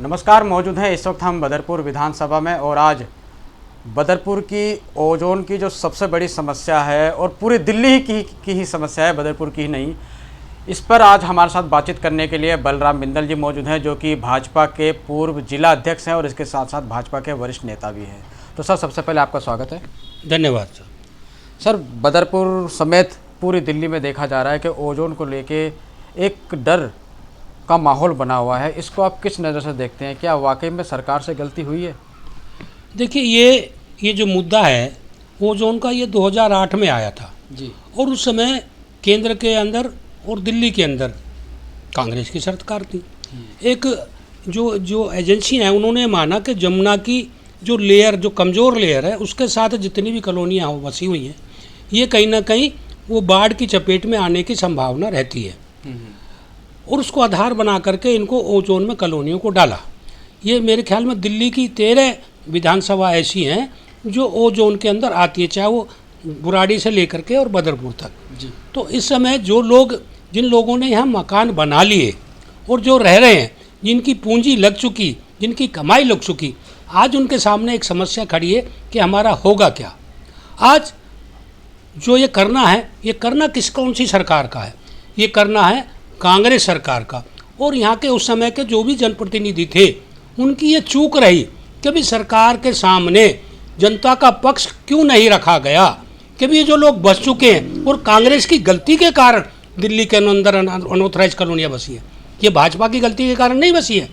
नमस्कार, मौजूद हैं इस वक्त हम बदरपुर विधानसभा में और आज बदरपुर की ओजोन की जो सबसे बड़ी समस्या है और पूरी दिल्ली की ही समस्या है, बदरपुर की ही नहीं। इस पर आज हमारे साथ बातचीत करने के लिए बलराम बिंदल जी मौजूद हैं, जो कि भाजपा के पूर्व जिला अध्यक्ष हैं और इसके साथ साथ भाजपा के वरिष्ठ नेता भी हैं। तो सर, सबसे पहले आपका स्वागत है। धन्यवाद सर, बदरपुर समेत पूरी दिल्ली में देखा जा रहा है कि ओजोन को लेके एक डर का माहौल बना हुआ है। इसको आप किस नज़र से देखते हैं? क्या वाकई में सरकार से गलती हुई है? देखिए, ये जो मुद्दा है ओजोन का, ये 2008 में आया था जी। और उस समय केंद्र के अंदर और दिल्ली के अंदर कांग्रेस की सरकार थी। एक जो एजेंसी है, उन्होंने माना कि जमुना की जो लेयर, जो कमज़ोर लेयर है, उसके साथ जितनी भी कॉलोनियाँ बसी हुई हैं, ये कहीं ना कहीं वो बाढ़ की चपेट में आने की संभावना रहती है। और उसको आधार बना करके इनको ओजोन में कॉलोनियों को डाला। ये मेरे ख्याल में दिल्ली की 13 विधानसभा ऐसी हैं जो ओजोन के अंदर आती है, चाहे वो बुराड़ी से लेकर के और बदरपुर तक जी। तो इस समय जिन लोगों ने यहाँ मकान बना लिए और जो रह रहे हैं, जिनकी पूंजी लग चुकी, जिनकी कमाई लग चुकी, आज उनके सामने एक समस्या खड़ी है कि हमारा होगा क्या। आज जो ये करना है, ये करना कौन सी सरकार का है? ये करना है कांग्रेस सरकार का। और यहाँ के उस समय के जो भी जनप्रतिनिधि थे, उनकी ये चूक रही कि भी सरकार के सामने जनता का पक्ष क्यों नहीं रखा गया, कि भी ये जो लोग बस चुके हैं और कांग्रेस की गलती के कारण दिल्ली के अंदर अनऑथराइज कॉलोनियाँ बसी है, ये भाजपा की गलती के कारण नहीं बसी है।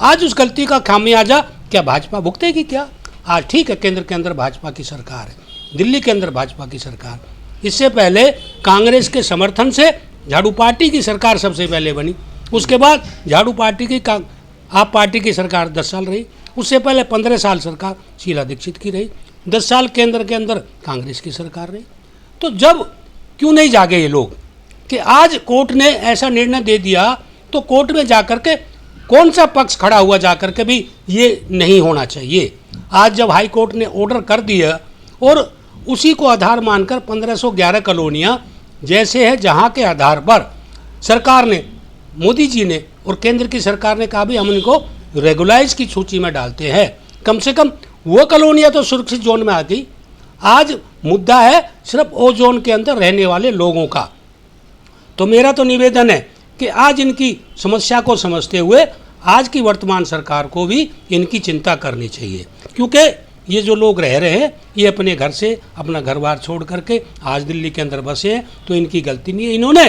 आज उस गलती का खामियाजा क्या भाजपा भुगतेगी क्या? आज ठीक है, केंद्र के अंदर भाजपा की सरकार है, दिल्ली के अंदर भाजपा की सरकार। इससे पहले कांग्रेस के समर्थन से झाड़ू पार्टी की सरकार सबसे पहले बनी। उसके बाद झाड़ू पार्टी की आप पार्टी की सरकार 10 साल रही। उससे पहले 15 साल सरकार शीला दीक्षित की रही। 10 साल केंद्र के अंदर कांग्रेस की सरकार रही। तो जब क्यों नहीं जागे ये लोग कि आज कोर्ट ने ऐसा निर्णय दे दिया, तो कोर्ट में जाकर के कौन सा पक्ष खड़ा हुआ जाकर के भी ये नहीं होना चाहिए। आज जब हाई कोर्ट ने ऑर्डर कर दिया और उसी को आधार मानकर 1511 कॉलोनियाँ जैसे है, जहाँ के आधार पर सरकार ने, मोदी जी ने और केंद्र की सरकार ने कहा भी हम इनको रेगुलाइज की सूची में डालते हैं, कम से कम वो कॉलोनियाँ तो सुरक्षित जोन में आ गई। आज मुद्दा है सिर्फ ओ जोन के अंदर रहने वाले लोगों का। तो मेरा तो निवेदन है कि आज इनकी समस्या को समझते हुए आज की वर्तमान सरकार को भी इनकी चिंता करनी चाहिए, क्योंकि ये जो लोग रह रहे हैं, ये अपने घर से, अपना घर बार छोड़ करके आज दिल्ली के अंदर बसे हैं, तो इनकी गलती नहीं है। इन्होंने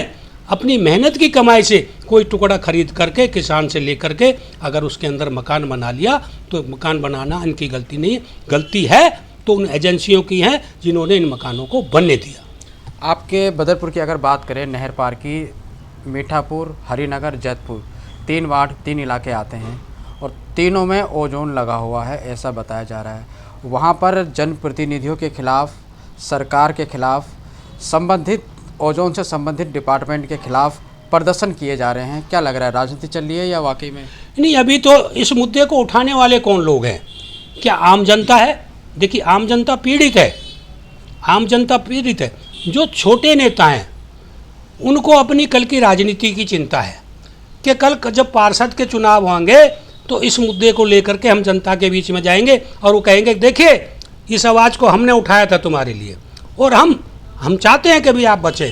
अपनी मेहनत की कमाई से कोई टुकड़ा खरीद करके किसान से लेकर के अगर उसके अंदर मकान बना लिया, तो मकान बनाना इनकी गलती नहीं है। गलती है तो उन एजेंसियों की है जिन्होंने इन मकानों को बनने दिया। आपके बदरपुर की अगर बात करें, नहर पार की, मीठापुर, हरिनगर, जैतपुर, 3 वार्ड, 3 इलाके आते हैं और तीनों में ओजोन लगा हुआ है, ऐसा बताया जा रहा है। वहाँ पर जनप्रतिनिधियों के खिलाफ, सरकार के खिलाफ, संबंधित ओजोन से संबंधित डिपार्टमेंट के खिलाफ प्रदर्शन किए जा रहे हैं। क्या लग रहा है, राजनीति चल रही है या वाकई में? नहीं, अभी तो इस मुद्दे को उठाने वाले कौन लोग हैं? क्या आम जनता है? देखिए, आम जनता पीड़ित है, आम जनता पीड़ित है। जो छोटे नेता हैं उनको अपनी कल की राजनीति की चिंता है कि कल जब पार्षद के चुनाव होंगे तो इस मुद्दे को लेकर के हम जनता के बीच में जाएंगे और वो कहेंगे देखिए, इस आवाज़ को हमने उठाया था तुम्हारे लिए और हम चाहते हैं कि भी आप बचे।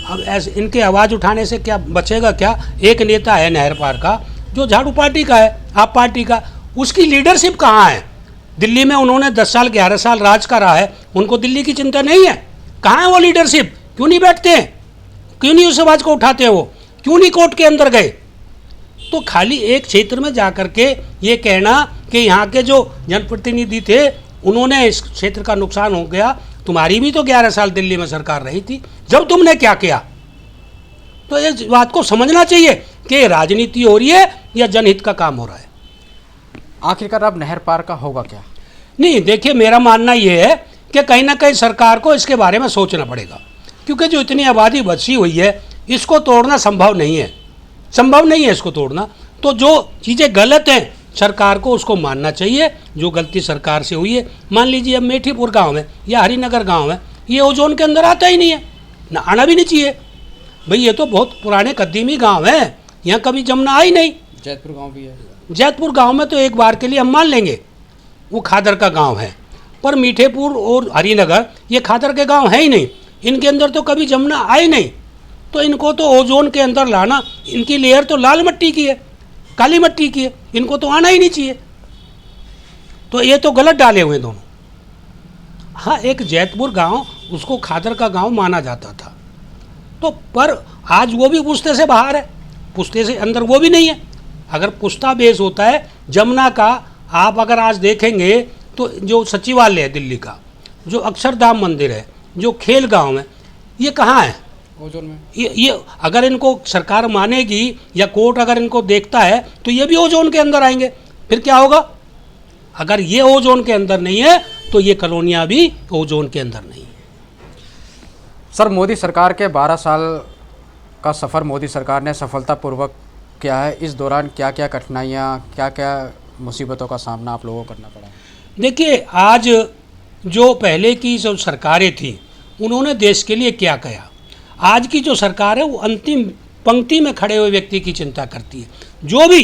अब ऐसे इनके आवाज़ उठाने से क्या बचेगा? क्या एक नेता है नहर पार का जो झाड़ू पार्टी का है, आप पार्टी का, उसकी लीडरशिप कहाँ है? दिल्ली में उन्होंने 10 साल 11 साल राज करा है, उनको दिल्ली की चिंता नहीं है? कहाँ है वो लीडरशिप? क्यों नहीं बैठते हैं? क्यों नहीं उस आवाज़ को उठाते हैं? वो क्यों नहीं कोर्ट के अंदर गए? तो खाली एक क्षेत्र में जाकर के ये कहना कि यहाँ के जो जनप्रतिनिधि थे उन्होंने इस क्षेत्र का नुकसान हो गया, तुम्हारी भी तो 11 साल दिल्ली में सरकार रही थी, जब तुमने क्या किया? तो इस बात को समझना चाहिए कि राजनीति हो रही है या जनहित का काम हो रहा है। आखिरकार अब नहर पार का होगा क्या? नहीं, देखिए, मेरा मानना ये है कि कहीं ना कहीं सरकार को इसके बारे में सोचना पड़ेगा, क्योंकि जो इतनी आबादी बची हुई है, इसको तोड़ना संभव नहीं है, संभव नहीं है इसको तोड़ना। तो जो चीज़ें गलत हैं सरकार को उसको मानना चाहिए, जो गलती सरकार से हुई है। मान लीजिए अब मेठीपुर गांव है या हरिनगर गांव है, ये ओजोन के अंदर आता ही नहीं है, ना आना भी नहीं चाहिए भाई। ये तो बहुत पुराने कदीमी गांव है, यहाँ कभी जमुना आई नहीं। जैतपुर गांव भी है, जैतपुर गांव में तो एक बार के लिए हम मान लेंगे वो खादर का गांव है, पर मीठेपुर और हरिनगर ये खादर के गांव है ही नहीं, इनके अंदर तो कभी जमुना आई नहीं। तो इनको तो ओजोन के अंदर लाना, इनकी लेयर तो लाल मिट्टी की है, काली मिट्टी की है, इनको तो आना ही नहीं चाहिए। तो ये तो गलत डाले हुए दोनों। हाँ, एक जैतपुर गांव उसको खादर का गांव माना जाता था, तो पर आज वो भी पुश्ते से बाहर है, पुश्ते से अंदर वो भी नहीं है। अगर पुश्ता बेस होता है जमुना का, आप अगर आज देखेंगे तो जो सचिवालय है दिल्ली का, जो अक्षरधाम मंदिर है, जो खेल गांव है, ये कहाँ है? ओजोन में। ये अगर इनको सरकार मानेगी या कोर्ट अगर इनको देखता है तो ये भी ओजोन के अंदर आएंगे। फिर क्या होगा? अगर ये ओजोन के अंदर नहीं है तो ये कॉलोनियाँ भी ओजोन के अंदर नहीं है। सर, मोदी सरकार के 12 साल का सफ़र मोदी सरकार ने सफलतापूर्वक किया है। इस दौरान क्या क्या कठिनाइयाँ, क्या क्या मुसीबतों का सामना आप लोगों को करना पड़ा? देखिए, आज जो पहले की जो सरकारें थी उन्होंने देश के लिए क्या किया, आज की जो सरकार है वो अंतिम पंक्ति में खड़े हुए व्यक्ति की चिंता करती है। जो भी,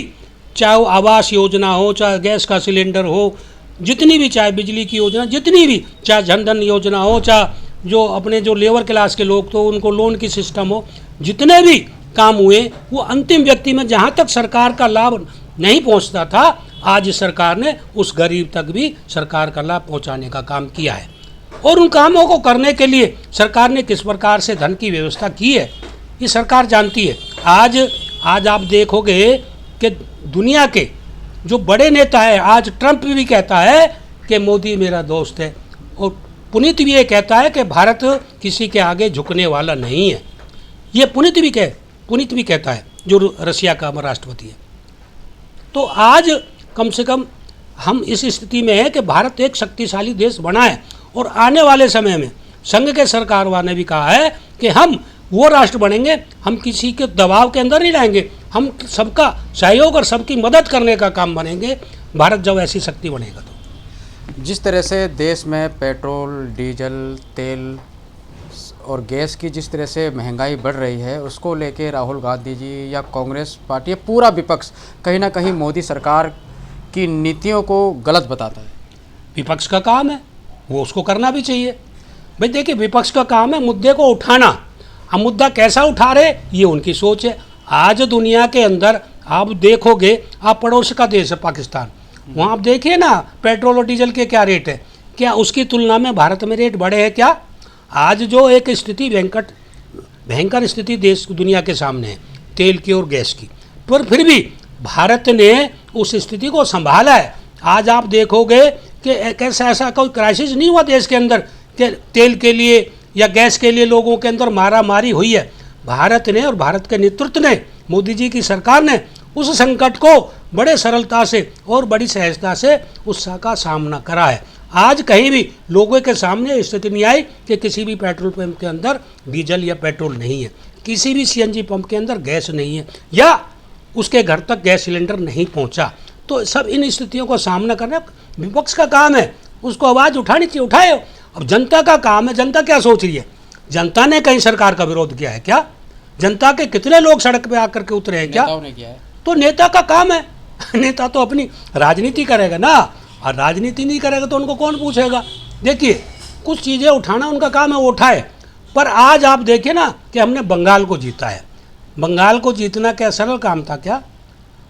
चाहे वो आवास योजना हो, चाहे गैस का सिलेंडर हो, जितनी भी, चाहे बिजली की योजना, जितनी भी, चाहे जनधन योजना हो, चाहे जो अपने जो लेबर क्लास के लोग तो उनको लोन की सिस्टम हो, जितने भी काम हुए वो अंतिम व्यक्ति में जहाँ तक सरकार का लाभ नहीं पहुँचता था, आज इस सरकार ने उस गरीब तक भी सरकार का लाभ पहुँचाने का काम किया है। और उन कामों को करने के लिए सरकार ने किस प्रकार से धन की व्यवस्था की है ये सरकार जानती है। आज आप देखोगे कि दुनिया के जो बड़े नेता है, आज ट्रंप भी कहता है कि मोदी मेरा दोस्त है, और पुनीत भी ये कहता है कि भारत किसी के आगे झुकने वाला नहीं है। ये पुनीत भी कहता है, जो रशिया का राष्ट्रपति है। तो आज कम से कम हम इस स्थिति में हैं कि भारत एक शक्तिशाली देश बना है, और आने वाले समय में संघ के सरकार ने भी कहा है कि हम वो राष्ट्र बनेंगे, हम किसी के दबाव के अंदर नहीं रहेंगे, हम सबका सहयोग और सबकी मदद करने का काम बनेंगे, भारत जब ऐसी शक्ति बनेगा। तो जिस तरह से देश में पेट्रोल, डीजल, तेल और गैस की जिस तरह से महंगाई बढ़ रही है, उसको लेके राहुल गांधी जी या कांग्रेस पार्टी, पूरा विपक्ष कहीं ना कहीं मोदी सरकार की नीतियों को गलत बताता है। विपक्ष का काम है, वो उसको करना भी चाहिए। भाई देखिए, विपक्ष का काम है मुद्दे को उठाना, हम मुद्दा कैसा उठा रहे ये उनकी सोच है। आज दुनिया के अंदर आप देखोगे, आप पड़ोस का देश है पाकिस्तान, वहाँ आप देखिए ना पेट्रोल और डीजल के क्या रेट है, क्या उसकी तुलना में भारत में रेट बढ़े हैं क्या? आज जो एक स्थिति भयंकर स्थिति देश दुनिया के सामने है तेल की और गैस की, पर फिर भी भारत ने उस स्थिति को संभाला है। आज आप देखोगे कि ऐसा कोई क्राइसिस नहीं हुआ देश के अंदर कि तेल के लिए या गैस के लिए लोगों के अंदर मारा मारी हुई है। भारत ने और भारत के नेतृत्व ने, मोदी जी की सरकार ने उस संकट को बड़े सरलता से और बड़ी सहजता से उसका सामना करा है। आज कहीं भी लोगों के सामने स्थिति नहीं आई कि किसी भी पेट्रोल पंप के अंदर डीजल या पेट्रोल नहीं है, किसी भी सीएनजी पंप के अंदर गैस नहीं है, या उसके घर तक गैस सिलेंडर नहीं पहुंचा। तो सब इन स्थितियों का सामना करना विपक्ष का काम है, उसको आवाज़ उठानी चाहिए, उठाए। अब जनता का काम है, जनता क्या सोच रही है? जनता ने कहीं सरकार का विरोध किया है क्या? जनता के कितने लोग सड़क पे आकर के उतरे हैं क्या? किया है। तो नेता का काम है, नेता तो अपनी राजनीति करेगा ना, और राजनीति नहीं करेगा तो उनको कौन पूछेगा? देखिए, कुछ चीज़ें उठाना उनका काम है, वो उठाए। पर आज आप देखिए ना कि हमने बंगाल को जीता है। बंगाल को जीतना क्या सरल काम था क्या?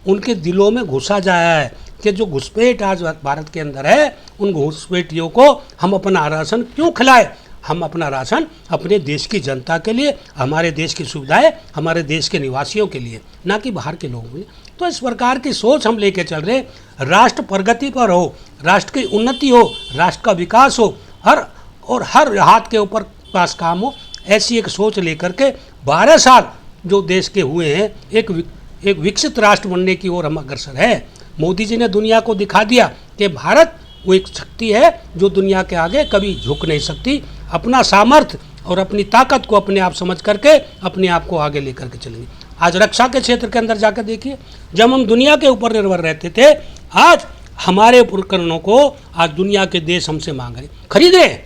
उनके दिलों में घुसा जाया है कि जो घुसपैठ आज भारत के अंदर है, उन घुसपैठियों को हम अपना राशन क्यों खिलाए? हम अपना राशन अपने देश की जनता के लिए, हमारे देश की सुविधाएं, हमारे देश के निवासियों के लिए, ना कि बाहर के लोगों के लिए। तो इस प्रकार की सोच हम लेके चल रहे, राष्ट्र प्रगति पर हो, राष्ट्र की उन्नति हो, राष्ट्र का विकास हो, हर हाथ के ऊपर पास काम हो, ऐसी एक सोच लेकर के 12 साल जो देश के हुए हैं, एक विकसित राष्ट्र बनने की ओर हम अग्रसर है। मोदी जी ने दुनिया को दिखा दिया कि भारत वो एक शक्ति है जो दुनिया के आगे कभी झुक नहीं सकती। अपना सामर्थ्य और अपनी ताकत को अपने आप समझ करके अपने आप को आगे लेकर के चलेंगे। आज रक्षा के क्षेत्र के अंदर जाकर देखिए, जब हम दुनिया के ऊपर निर्भर रहते थे, आज हमारे उपकरणों को आज दुनिया के देश हमसे मांग रहे, खरीद रहे।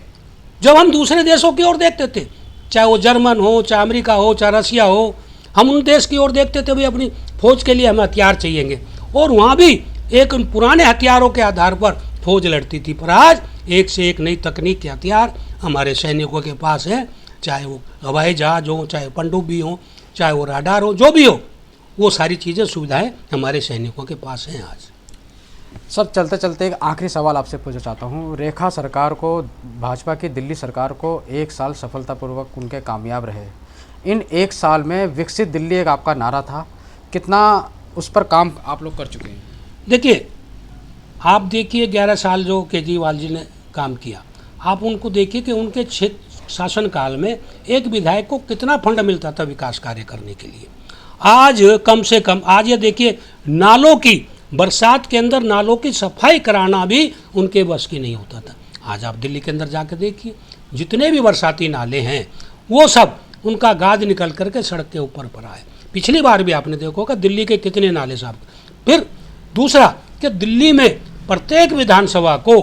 जब हम दूसरे देशों की ओर देखते थे, चाहे वो जर्मन हो, चाहे अमेरिका हो, चाहे रसिया हो, हम उन देश की ओर देखते थे, भाई अपनी फौज के लिए हमें हथियार चाहिएंगे, और वहाँ भी एक पुराने हथियारों के आधार पर फौज लड़ती थी, पर आज एक से एक नई तकनीक के हथियार हमारे सैनिकों के पास है, चाहे वो हवाई जहाज हो, चाहे पनडुब्बी हो, चाहे वो राडार हो, जो भी हो, वो सारी चीज़ें सुविधाएं हमारे सैनिकों के पास हैं आज। सर चलते चलते एक आखिरी सवाल आपसे पूछना चाहता हूँ। रेखा सरकार को, भाजपा की दिल्ली सरकार को 1 साल सफलतापूर्वक उनके कामयाब रहे। इन 1 साल में विकसित दिल्ली एक आपका नारा था, कितना उस पर काम आप लोग कर चुके हैं? देखिए, आप देखिए 11 साल जो केजरीवाल जी ने काम किया, आप उनको देखिए कि उनके शासनकाल में एक विधायक को कितना फंड मिलता था विकास कार्य करने के लिए। आज कम से कम, आज ये देखिए, नालों की, बरसात के अंदर नालों की सफाई कराना भी उनके बस की नहीं होता था। आज आप दिल्ली के अंदर जाकर देखिए, जितने भी बरसाती नाले हैं वो सब उनका गाद निकल करके सड़क के ऊपर पड़ा है। पिछली बार भी आपने देखा होगा दिल्ली के कितने नाले साफ। फिर दूसरा कि दिल्ली में प्रत्येक विधानसभा को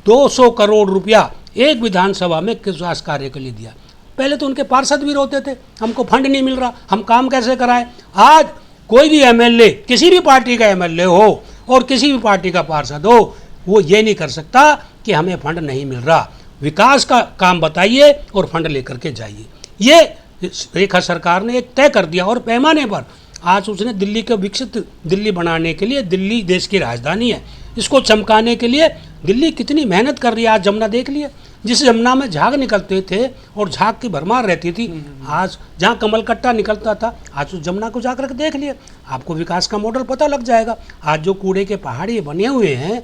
200 करोड़ रुपया एक विधानसभा में विकास कार्य के लिए दिया। पहले तो उनके पार्षद भी रोते थे, हमको फंड नहीं मिल रहा, हम काम कैसे कराएं। आज कोई भी एमएलए, किसी भी पार्टी का एमएलए हो और किसी भी पार्टी का पार्षद हो, वो ये नहीं कर सकता कि हमें फंड नहीं मिल रहा। विकास का काम बताइए और फंड लेकर के जाइए। ये रेखा सरकार ने एक तय कर दिया और पैमाने पर आज उसने दिल्ली को विकसित दिल्ली बनाने के लिए, दिल्ली देश की राजधानी है, इसको चमकाने के लिए दिल्ली कितनी मेहनत कर रही है। आज जमुना देख लिए, जिस जमुना में झाग निकलते थे और झाग की भरमार रहती थी, आज जहाँ कमलकट्टा निकलता था, आज उस जमुना को जाकर के देख लिए, आपको विकास का मॉडल पता लग जाएगा। आज जो कूड़े के पहाड़ी बने हुए हैं,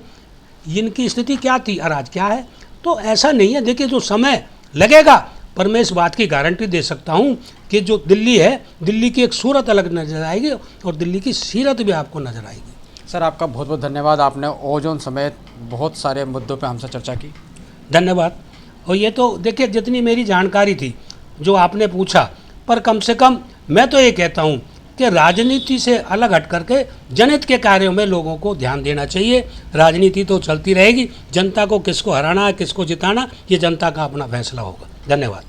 इनकी स्थिति क्या थी और आज क्या है। तो ऐसा नहीं है, देखिए जो समय लगेगा, पर मैं इस बात की गारंटी दे सकता हूँ कि जो दिल्ली है, दिल्ली की एक सूरत अलग नजर आएगी और दिल्ली की सीरत भी आपको नजर आएगी। सर आपका बहुत बहुत धन्यवाद, आपने ओजोन समेत बहुत सारे मुद्दों पे हमसे चर्चा की। धन्यवाद। और ये तो देखिए जितनी मेरी जानकारी थी जो आपने पूछा, पर कम से कम मैं तो ये कहता हूँ कि राजनीति से अलग हट करके जनहित के कार्यों में लोगों को ध्यान देना चाहिए। राजनीति तो चलती रहेगी, जनता को किसको हराना है, किसको जिताना, ये जनता का अपना फैसला होगा। धन्यवाद।